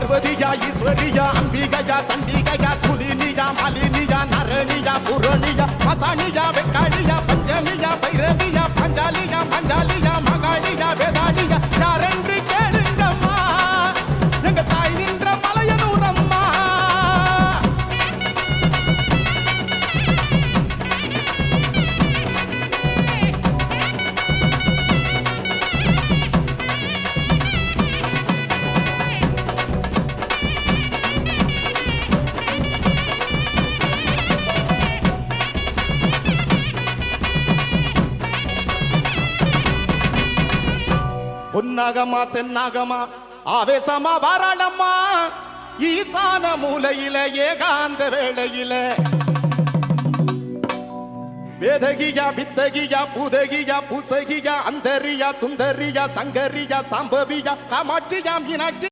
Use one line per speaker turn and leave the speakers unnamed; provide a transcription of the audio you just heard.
பார்வதியா ஈஸ்வரியா அம்பிகையா சண்டிகையா சுலினியா மாலினியா நரணியா புரணியா மசானியா வெக்காளியா பஞ்சமியா பைரவியா பஞ்சாலியா மஞ்சாலியா மகாளியா வேதாளியா யாரென்று கேளுங்கம்மா எங்க தாய் நின்ற மலையனூரம்மா. பொன்னாகமா சென்னாகமா ஆவேசமா வாராளம்மா ஈசான மூலையில ஏகாந்த வேளையில வேதகியா வித்தகியா பூதகியா பூசகியா அந்தரியா சுந்தரியா சங்கரியா சாம்பவியா காமாட்சியா மீனாட்சி